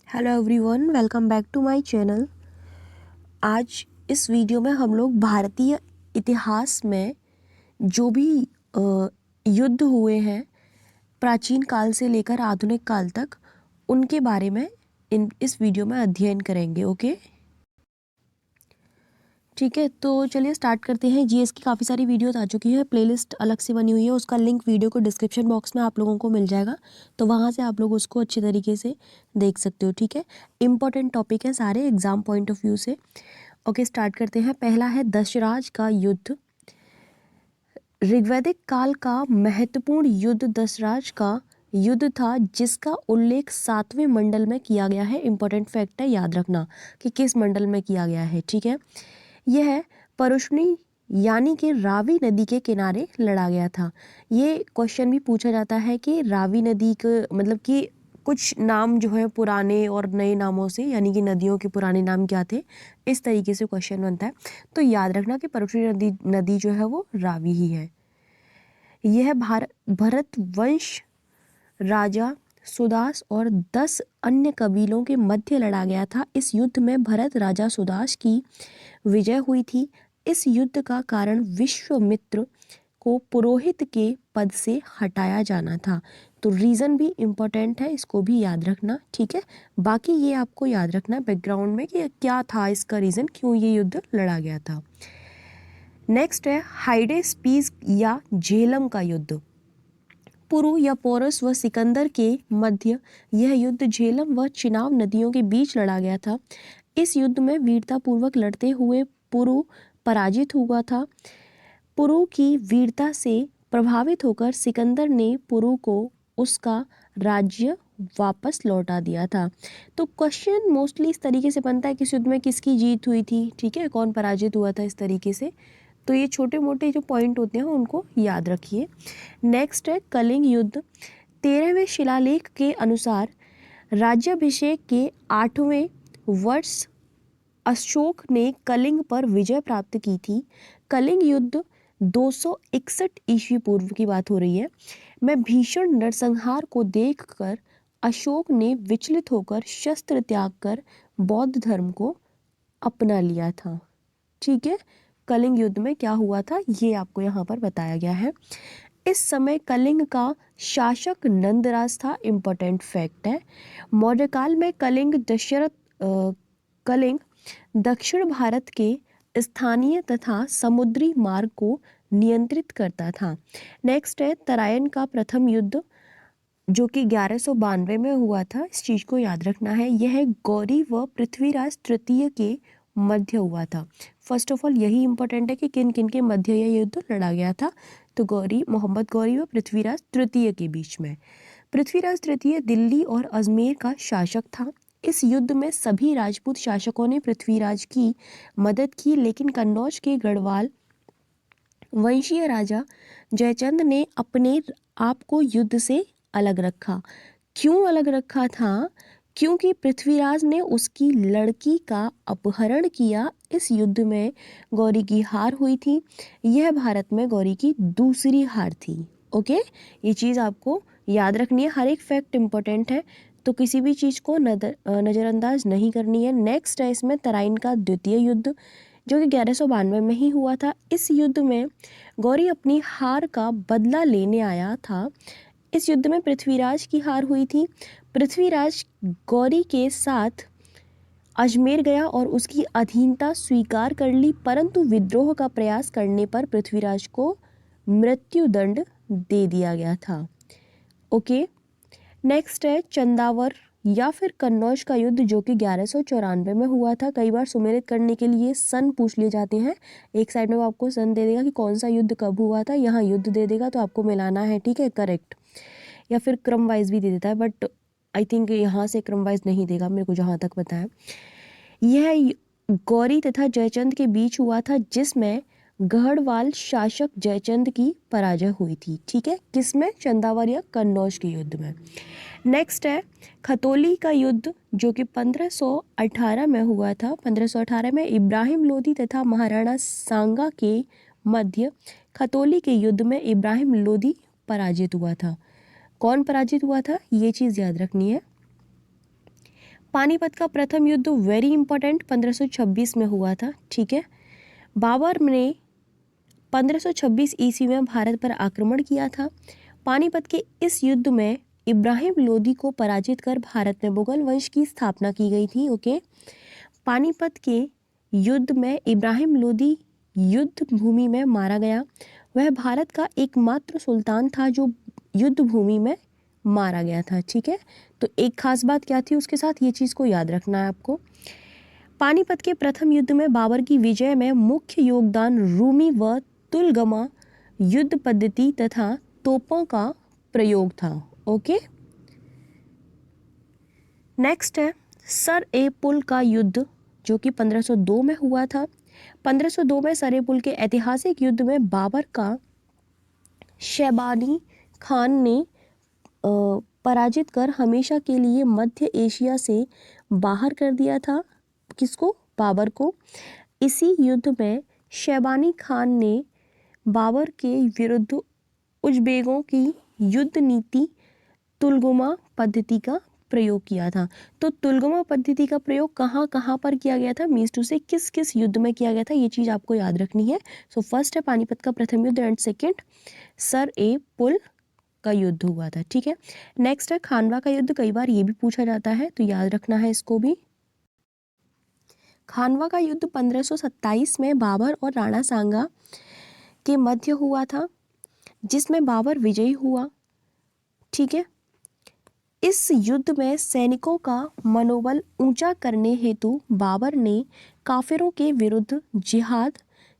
Hello everyone, welcome back to my channel. आज इस video में हम लोग भारतीय इतिहास में जो भी युद्ध हुए हैं प्राचीन काल से लेकर आधुनिक काल तक, उनके बारे में इस वीडियो में अध्ययन करेंगे। ओके, ठीक है। तो चलिए स्टार्ट करते हैं। जीएस की काफ़ी सारी वीडियोस आ चुकी है, प्लेलिस्ट अलग से बनी हुई है, उसका लिंक वीडियो को डिस्क्रिप्शन बॉक्स में आप लोगों को मिल जाएगा, तो वहाँ से आप लोग उसको अच्छी तरीके से देख सकते हो। ठीक है, इंपॉर्टेंट टॉपिक है सारे एग्जाम पॉइंट ऑफ व्यू से। ओके, स्टार्ट करते हैं। पहला है दशराज का युद्ध। ऋग्वैदिक काल का महत्वपूर्ण युद्ध दशराज का युद्ध था, जिसका उल्लेख 7वें मंडल में किया गया है। इंपॉर्टेंट फैक्ट है, याद रखना कि किस मंडल में किया गया है। ठीक है, यह परुष्णी यानी कि रावी नदी के किनारे लड़ा गया था। ये क्वेश्चन भी पूछा जाता है कि रावी नदी के मतलब कि कुछ नाम जो है पुराने और नए नामों से, यानी कि नदियों के पुराने नाम क्या थे, इस तरीके से क्वेश्चन बनता है। तो याद रखना कि परुष्णी नदी जो है वो रावी ही है। यह भरत वंश राजा सुदास और 10 अन्य कबीलों के मध्य लड़ा गया था। इस युद्ध में भरत राजा सुदास की विजय हुई थी। इस युद्ध का कारण विश्वामित्र को पुरोहित के पद से हटाया जाना था। तो रीज़न भी इम्पोर्टेंट है, इसको भी याद रखना। ठीक है, बाकी ये आपको याद रखना बैकग्राउंड में कि क्या था इसका रीज़न, क्यों ये युद्ध लड़ा गया था। नेक्स्ट है हाइडेस्पीस या झेलम का युद्ध। पुरु या पोरस व सिकंदर के मध्य यह युद्ध झेलम व चिनाब नदियों के बीच लड़ा गया था। इस युद्ध में वीरतापूर्वक लड़ते हुए पुरु पराजित हुआ था। पुरु की वीरता से प्रभावित होकर सिकंदर ने पुरु को उसका राज्य वापस लौटा दिया था। तो क्वेश्चन मोस्टली इस तरीके से बनता है कि इस युद्ध में किसकी जीत हुई थी, ठीक है, कौन पराजित हुआ था, इस तरीके से। तो ये छोटे मोटे जो पॉइंट होते हैं उनको याद रखिए। नेक्स्ट है कलिंग युद्ध। 13वें शिलालेख के अनुसार राज्याभिषेक के 8वें वर्ष अशोक ने कलिंग पर विजय प्राप्त की थी। कलिंग युद्ध 261 ईस्वी पूर्व की बात हो रही है में भीषण नरसंहार को देखकर अशोक ने विचलित होकर शस्त्र त्याग कर बौद्ध धर्म को अपना लिया था। ठीक है, कलिंग युद्ध में क्या हुआ था ये आपको यहाँ पर बताया गया है। इस समय कलिंग का शासक नंदराज था। इम्पोर्टेंट फैक्ट है। मौर्यकाल में कलिंग दक्षिण भारत के स्थानीय तथा समुद्री मार्ग को नियंत्रित करता था। नेक्स्ट है तराइन का प्रथम युद्ध, जो कि 1192 में हुआ था। इस चीज़ को याद रखना है। यह गौरी व पृथ्वीराज तृतीय के मध्य हुआ था। फर्स्ट ऑफ ऑल यही इंपॉर्टेंट है कि किन किन के मध्य यह युद्ध लड़ा गया था। तो मोहम्मद गौरी व पृथ्वीराज तृतीय के बीच में। पृथ्वीराज तृतीय दिल्ली और अजमेर का शासक था। इस युद्ध में सभी राजपूत शासकों ने पृथ्वीराज की मदद की, लेकिन कन्नौज के गढ़वाल वंशीय राजा जयचंद ने अपने आप को युद्ध से अलग रखा। क्यों अलग रखा था? क्योंकि पृथ्वीराज ने उसकी लड़की का अपहरण किया। इस युद्ध में गौरी की हार हुई थी। यह भारत में गौरी की दूसरी हार थी। ओके, ये चीज़ आपको याद रखनी है। हर एक फैक्ट इम्पोर्टेंट है, तो किसी भी चीज़ को नज़रअंदाज नहीं करनी है। नेक्स्ट है इसमें तराइन का द्वितीय युद्ध, जो कि 1192 में ही हुआ था। इस युद्ध में गौरी अपनी हार का बदला लेने आया था। इस युद्ध में पृथ्वीराज की हार हुई थी। पृथ्वीराज गौरी के साथ अजमेर गया और उसकी अधीनता स्वीकार कर ली, परंतु विद्रोह का प्रयास करने पर पृथ्वीराज को मृत्युदंड दे दिया गया था। ओके, नेक्स्ट है चंदावर या फिर कन्नौज का युद्ध, जो कि 1194 में हुआ था। कई बार सुमेलित करने के लिए सन पूछ लिए जाते हैं। एक साइड में वो आपको सन दे देगा कि कौन सा युद्ध कब हुआ था, यहाँ युद्ध दे देगा, तो आपको मिलाना है। ठीक है, करेक्ट। या फिर क्रम वाइज भी दे देता है, बट आई थिंक यहाँ से क्रम वाइज नहीं देगा, मेरे को जहाँ तक पता है। यह गौरी तथा जयचंद के बीच हुआ था, जिसमें गढ़वाल शासक जयचंद की पराजय हुई थी। ठीक है, किसमें? चंदावर या कन्नौज के युद्ध में। नेक्स्ट है खतौली का युद्ध, जो कि 1518 में हुआ था। 1518 में इब्राहिम लोदी तथा महाराणा सांगा के मध्य खतौली के युद्ध में इब्राहिम लोदी पराजित हुआ था। कौन पराजित हुआ था, ये चीज़ याद रखनी है। पानीपत का प्रथम युद्ध वेरी इंपॉर्टेंट 1526 में हुआ था, ठीक है। बाबर ने 1526 ईस्वी में भारत पर आक्रमण किया था। पानीपत के इस युद्ध में इब्राहिम लोदी को पराजित कर भारत में मुगल वंश की स्थापना की गई थी। ओके, पानीपत के युद्ध में इब्राहिम लोदी युद्ध भूमि में मारा गया। वह भारत का एकमात्र सुल्तान था जो युद्ध भूमि में मारा गया था, ठीक है। तो एक खास बात क्या थी उसके साथ, ये चीज़ को याद रखना है आपको। पानीपत के प्रथम युद्ध में बाबर की विजय में मुख्य योगदान रूमी व तुलगमा युद्ध पद्धति तथा तोपों का प्रयोग था। ओके, नेक्स्ट है सर ए पुल का युद्ध जो कि 1502 में हुआ था। 1502 में सर ए पुल के ऐतिहासिक युद्ध में बाबर का शैबानी खान ने पराजित कर हमेशा के लिए मध्य एशिया से बाहर कर दिया था। किसको? बाबर को। इसी युद्ध में शैबानी खान ने बाबर के विरुद्ध उज़्बेकों की युद्ध नीति तुलगमा पद्धति का प्रयोग किया था। तो तुलगमा पद्धति का प्रयोग कहाँ कहाँ पर किया गया था, मीन्स टू से किस किस युद्ध में किया गया था, ये चीज़ आपको याद रखनी है। सो फर्स्ट है पानीपत का प्रथम युद्ध एंड सेकेंड सर ए पुल का युद्ध हुआ था, ठीक है। नेक्स्ट है खानवा का युद्ध, कई बार ये भी पूछा जाता है तो याद रखना है इसको भी। खानवा का युद्ध 1527 में बाबर और राणा सांगा के मध्य हुआ था जिसमें बाबर विजयी हुआ, ठीक है। इस युद्ध में सैनिकों का मनोबल ऊंचा करने हेतु बाबर ने काफिरों के विरुद्ध जिहाद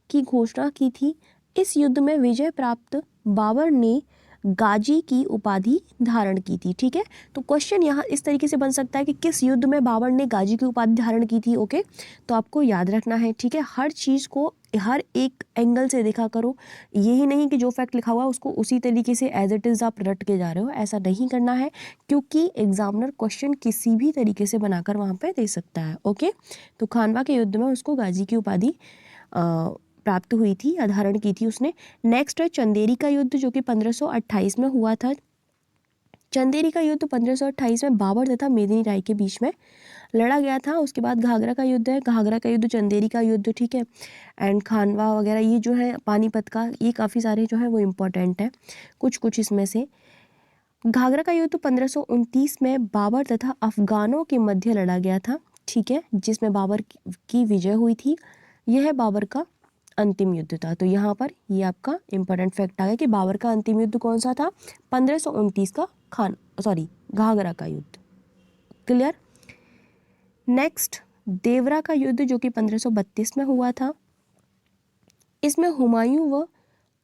की घोषणा की थी। इस युद्ध में विजय प्राप्त बाबर ने गाजी की उपाधि धारण की थी, ठीक है। तो क्वेश्चन यहाँ इस तरीके से बन सकता है कि किस युद्ध में बाबर ने गाजी की उपाधि धारण की थी। ओके, तो आपको याद रखना है, ठीक है। हर चीज़ को हर एक एंगल से देखा करो, यही नहीं कि जो फैक्ट लिखा हुआ है उसको उसी तरीके से एज इट इज़ आप रट के जा रहे हो, ऐसा नहीं करना है क्योंकि एग्जामिनर क्वेश्चन किसी भी तरीके से बनाकर वहाँ पे दे सकता है। ओके, तो खानवा के युद्ध में उसको गाजी की उपाधि प्राप्त हुई थी, धारण की थी उसने। नेक्स्ट है चंदेरी का युद्ध जो कि 1528 में हुआ था। चंदेरी का युद्ध 1528 में बाबर तथा मेदिनी राय के बीच में लड़ा गया था। उसके बाद घाघरा का युद्ध है, घाघरा का युद्ध, चंदेरी का युद्ध, ठीक है। एंड खानवा वगैरह ये जो है पानीपत का, ये काफ़ी सारे जो है वो इम्पोर्टेंट है, कुछ कुछ इसमें से। घाघरा का युद्ध 1529 में बाबर तथा अफगानों के मध्य लड़ा गया था, ठीक है, जिसमें बाबर की विजय हुई थी। यह है बाबर का अंतिम युद्ध था। तो यहाँ पर ये आपका इंपॉर्टेंट फैक्ट आ गया कि बाबर का अंतिम युद्ध कौन सा था, 1529 का घाघरा का युद्ध। क्लियर। नेक्स्ट देवरा का युद्ध जो कि 1532 में हुआ था। इसमें हुमायूं व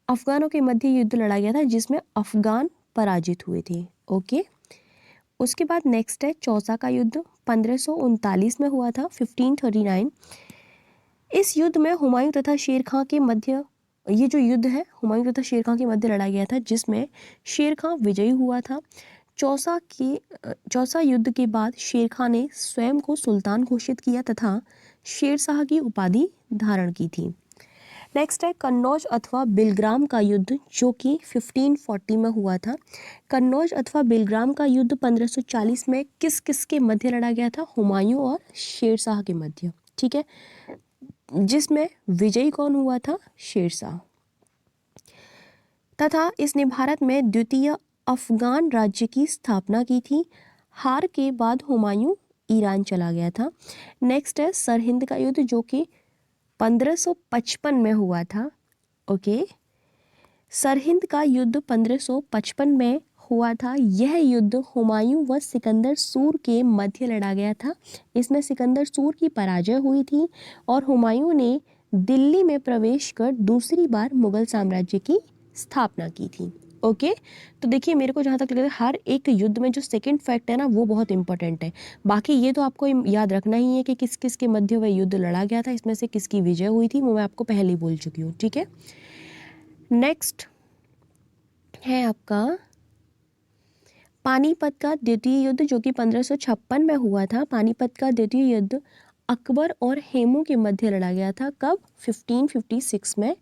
अफगानों के मध्य युद्ध लड़ा गया था जिसमें अफगान पराजित हुए थे। ओके, उसके बाद नेक्स्ट है चौसा का युद्ध, 1539 में हुआ था, 1539। इस युद्ध में हुमायूं तथा शेर खां के मध्य, ये जो युद्ध है हुमायूं तथा शेर खां के मध्य लड़ा गया था जिसमें शेर खां विजयी हुआ था। चौसा युद्ध के बाद शेर खां ने स्वयं को सुल्तान घोषित किया तथा शेरशाह की उपाधि धारण की थी। नेक्स्ट है कन्नौज अथवा बिलग्राम का युद्ध जो कि 1540 में हुआ था। कन्नौज अथवा बिलग्राम का युद्ध 1540 में किस किस के मध्य लड़ा गया था, हुमायूं और शेरशाह के मध्य, ठीक है, जिसमें विजयी कौन हुआ था, शेरशाह। तथा इसने भारत में द्वितीय अफगान राज्य की स्थापना की थी। हार के बाद हुमायूं ईरान चला गया था। नेक्स्ट है सरहिंद का युद्ध जो कि 1555 में हुआ था। ओके, सरहिंद का युद्ध 1555 में हुआ था। यह युद्ध हुमायूं व सिकंदर सूर के मध्य लड़ा गया था। इसमें सिकंदर सूर की पराजय हुई थी और हुमायूं ने दिल्ली में प्रवेश कर दूसरी बार मुगल साम्राज्य की स्थापना की थी। ओके, तो देखिए मेरे को जहाँ तक लगता है हर एक युद्ध में जो सेकंड फैक्ट है ना वो बहुत इंपॉर्टेंट है। बाकी ये तो आपको याद रखना ही है कि किस किस के मध्य वह युद्ध लड़ा गया था, इसमें से किसकी विजय हुई थी वो मैं आपको पहले ही बोल चुकी हूँ, ठीक है। नेक्स्ट है आपका पानीपत का द्वितीय युद्ध जो कि 1556 में हुआ था। पानीपत का द्वितीय युद्ध अकबर और हेमू के मध्य लड़ा गया था। कब? 1556 में।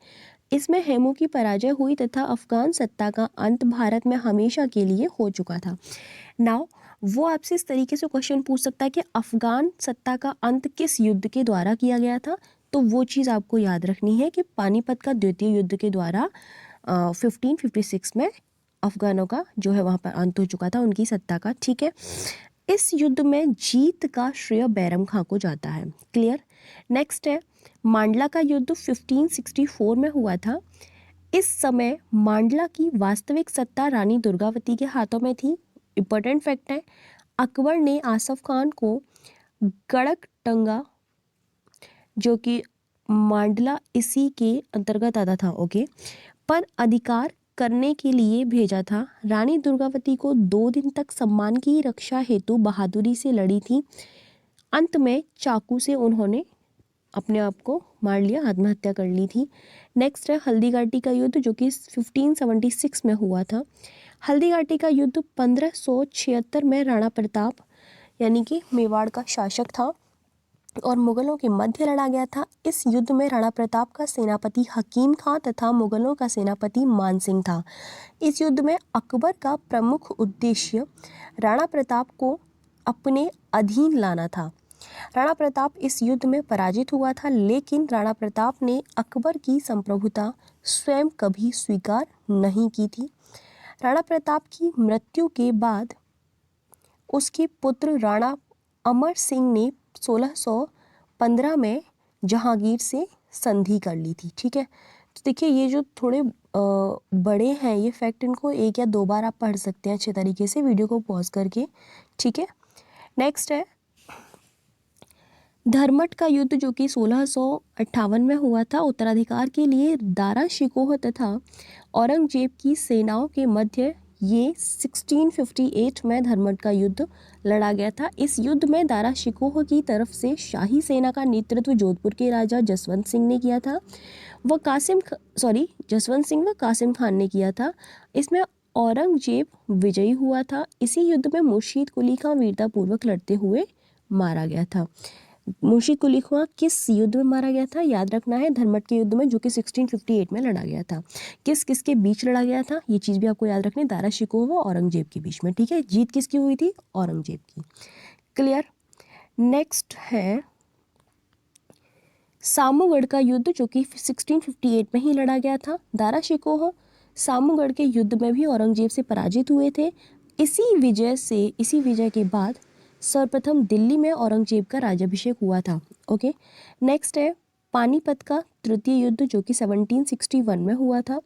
इसमें हेमू की पराजय हुई तथा अफगान सत्ता का अंत भारत में हमेशा के लिए हो चुका था। नाउ वो आपसे इस तरीके से क्वेश्चन पूछ सकता है कि अफगान सत्ता का अंत किस युद्ध के द्वारा किया गया था, तो वो चीज़ आपको याद रखनी है कि पानीपत का द्वितीय युद्ध के द्वारा 1556 में अफगानों का जो है वहाँ पर अंत हो चुका था, उनकी सत्ता का। ठीक है, इस युद्ध में जीत का श्रेय बैरम खां को जाता है। क्लियर। नेक्स्ट है मांडला का युद्ध 1564 में हुआ था। इस समय मांडला की वास्तविक सत्ता रानी दुर्गावती के हाथों में थी। इंपॉर्टेंट फैक्ट है, अकबर ने आसफ खान को गड़कटंगा, जो कि मांडला इसी के अंतर्गत आता था, ओके, पर अधिकार करने के लिए भेजा था। रानी दुर्गावती को 2 दिन तक सम्मान की रक्षा हेतु बहादुरी से लड़ी थी। अंत में चाकू से उन्होंने अपने आप को मार लिया, आत्महत्या कर ली थी। नेक्स्ट है हल्दीघाटी का युद्ध, जो कि 1576 में हुआ था। हल्दीघाटी का युद्ध 1576 में राणा प्रताप यानी कि मेवाड़ का शासक था और मुगलों के मध्य लड़ा गया था। इस युद्ध में राणा प्रताप का सेनापति हकीम खां तथा मुगलों का सेनापति मान सिंह था। इस युद्ध में अकबर का प्रमुख उद्देश्य राणा प्रताप को अपने अधीन लाना था। राणा प्रताप इस युद्ध में पराजित हुआ था, लेकिन राणा प्रताप ने अकबर की संप्रभुता स्वयं कभी स्वीकार नहीं की थी। राणा प्रताप की मृत्यु के बाद उसके पुत्र राणा अमर सिंह ने 1615 में जहांगीर से संधि कर ली थी। ठीक है, तो देखिए ये जो थोड़े बड़े हैं ये फैक्ट, इनको एक या 2 बार आप पढ़ सकते हैं अच्छे तरीके से वीडियो को पॉज करके। ठीक है, नेक्स्ट है धर्मट का युद्ध, जो कि 1658 में हुआ था। उत्तराधिकार के लिए दारा शिकोह तथा औरंगजेब की सेनाओं के मध्य ये 1658 में धर्मट का युद्ध लड़ा गया था। इस युद्ध में दारा शिकोह की तरफ से शाही सेना का नेतृत्व जोधपुर के राजा जसवंत सिंह ने किया था। जसवंत सिंह व कासिम खान ने किया था। इसमें औरंगजेब विजयी हुआ था। इसी युद्ध में मुर्शीद कुली खां वीरतापूर्वक लड़ते हुए मारा गया था। मुर्शीद कुली खां किस युद्ध में मारा गया था, याद रखना है, धर्मट के युद्ध में, जो कि 1658 में लड़ा गया था। किस किस के बीच लड़ा गया था ये चीज़ भी आपको याद रखनी है, दारा शिकोह व औरंगजेब के बीच में। ठीक है, जीत किसकी हुई थी, औरंगजेब की। क्लियर। नेक्स्ट है सामूगढ़ का युद्ध, जो कि 1658 में ही लड़ा गया था। दारा शिकोह सामूगढ़ के युद्ध में भी औरंगजेब से पराजित हुए थे। इसी विजय के बाद सर्वप्रथम दिल्ली में औरंगजेब का राज्याभिषेक हुआ था। ओके, नेक्स्ट है पानीपत का तृतीय युद्ध, जो कि 1761 में हुआ था।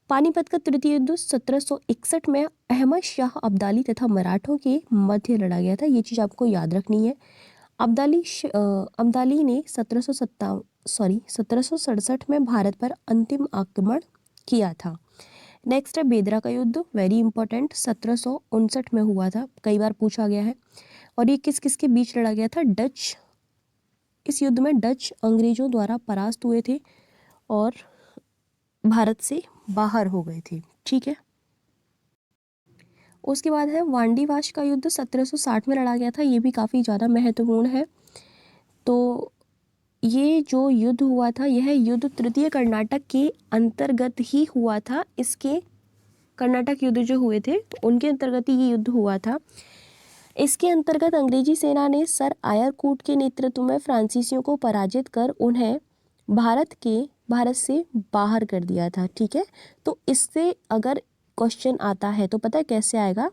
पानीपत का तृतीय युद्ध 1761 में अहमद शाह अब्दाली तथा मराठों के मध्य लड़ा गया था। ये चीज़ आपको याद रखनी है। अब्दाली ने 1767 में भारत पर अंतिम आक्रमण किया था। नेक्स्ट है बेदरा का युद्ध, वेरी इंपॉर्टेंट, 1759 में हुआ था, कई बार पूछा गया है। और ये किस किस के बीच लड़ा गया था, इस युद्ध में डच अंग्रेजों द्वारा परास्त हुए थे और भारत से बाहर हो गए थे। ठीक है, उसके बाद है वांडीवाश का युद्ध, 1760 में लड़ा गया था। ये भी काफ़ी ज़्यादा महत्वपूर्ण है। तो ये जो युद्ध हुआ था, यह युद्ध तृतीय कर्नाटक के अंतर्गत ही हुआ था। इसके कर्नाटक युद्ध जो हुए थे तो उनके अंतर्गत ही ये युद्ध हुआ था। इसके अंतर्गत अंग्रेजी सेना ने सर आयरकूट के नेतृत्व में फ्रांसीसियों को पराजित कर उन्हें भारत से बाहर कर दिया था। ठीक है, तो इससे अगर क्वेश्चन आता है तो पता है कैसे आएगा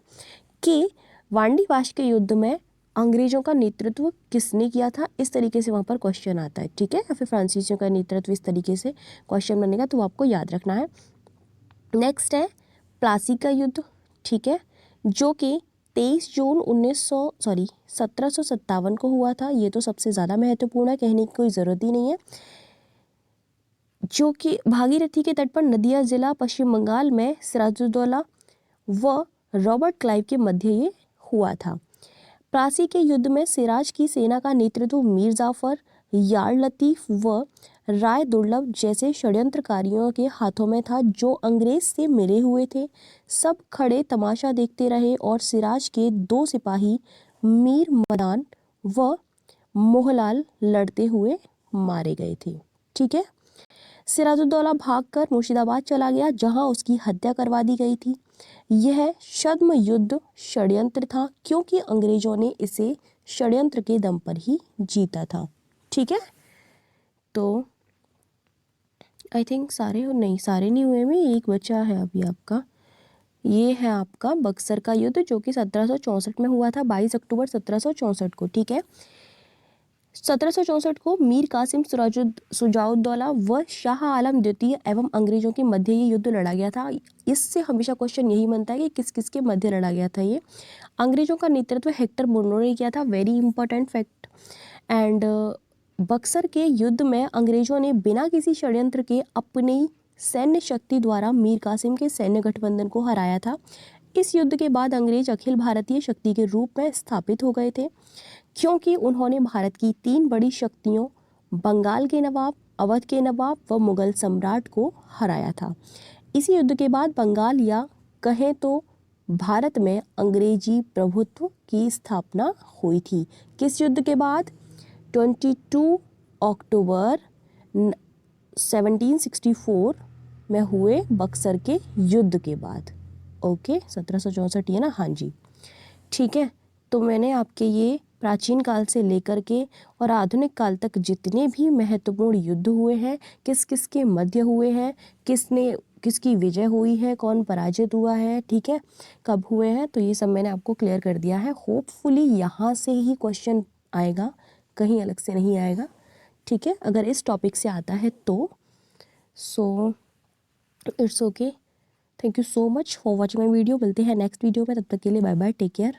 कि वांडीवाश के युद्ध में अंग्रेजों का नेतृत्व किसने किया था, इस तरीके से वहाँ पर क्वेश्चन आता है। ठीक है, या फिर फ्रांसीसियों का नेतृत्व, इस तरीके से क्वेश्चन बनेगा, तो आपको याद रखना है। नेक्स्ट है प्लासी का युद्ध। ठीक है, जो कि 23 जून 1757 को हुआ था। ये तो सबसे ज़्यादा महत्वपूर्ण है, कहने की कोई ज़रूरत ही नहीं है। जो कि भागीरथी के तट पर नदिया जिला पश्चिम बंगाल में सिराजुद्दौला व रॉबर्ट क्लाइव के मध्य ये हुआ था। प्लासी के युद्ध में सिराज की सेना का नेतृत्व मीर जाफर, यार लतीफ व राय दुर्लभ जैसे षड्यंत्रकारियों के हाथों में था, जो अंग्रेज से मिले हुए थे। सब खड़े तमाशा देखते रहे और सिराज के 2 सिपाही मीर मदान व मोहलाल लड़ते हुए मारे गए थे। ठीक है, सिराजुद्दौला भागकर मुर्शिदाबाद चला गया, जहां उसकी हत्या करवा दी गई थी। यह छद्म युद्ध षड्यंत्र था क्योंकि अंग्रेजों ने इसे षड्यंत्र के दम पर ही जीता था। ठीक है, तो आई थिंक सारे नहीं हुए में एक बचा है अभी आपका। ये है आपका बक्सर का युद्ध जो कि 1764 में हुआ था, 22 अक्टूबर 1764 को। ठीक है, 1764 को मीर कासिम सुजाउद्दौला व शाह आलम द्वितीय एवं अंग्रेजों के मध्य ये युद्ध लड़ा गया था। इससे हमेशा क्वेश्चन यही बनता है कि किस किस के मध्य लड़ा गया था ये। अंग्रेजों का नेतृत्व हेक्टर मुनरो ने किया था, very important fact. And Buxar के युद्ध में अंग्रेजों ने बिना किसी षड्यंत्र के अपनी सैन्य शक्ति द्वारा मीर कासिम के सैन्य गठबंधन को हराया था। इस युद्ध के बाद अंग्रेज अखिल भारतीय शक्ति के रूप में स्थापित हो गए थे क्योंकि उन्होंने भारत की 3 बड़ी शक्तियों बंगाल के नवाब, अवध के नवाब व मुगल सम्राट को हराया था। इसी युद्ध के बाद बंगाल या कहें तो भारत में अंग्रेजी प्रभुत्व की स्थापना हुई थी। किस युद्ध के बाद? 22 अक्टूबर 1764 में हुए बक्सर के युद्ध के बाद। ओके, 1764 है ना? हाँ जी, ठीक है। तो मैंने आपके ये प्राचीन काल से लेकर के और आधुनिक काल तक जितने भी महत्वपूर्ण युद्ध हुए हैं, किस किस के मध्य हुए हैं, किसकी विजय हुई है, कौन पराजित हुआ है, ठीक है, कब हुए हैं, तो ये सब मैंने आपको क्लियर कर दिया है। होपफुली यहाँ से ही क्वेश्चन आएगा, कहीं अलग से नहीं आएगा। ठीक है, अगर इस टॉपिक से आता है तो so it's okay. Thank you so much for watching my video. मिलते हैं नेक्स्ट वीडियो में, तब तक के लिए बाय बाय, टेक केयर।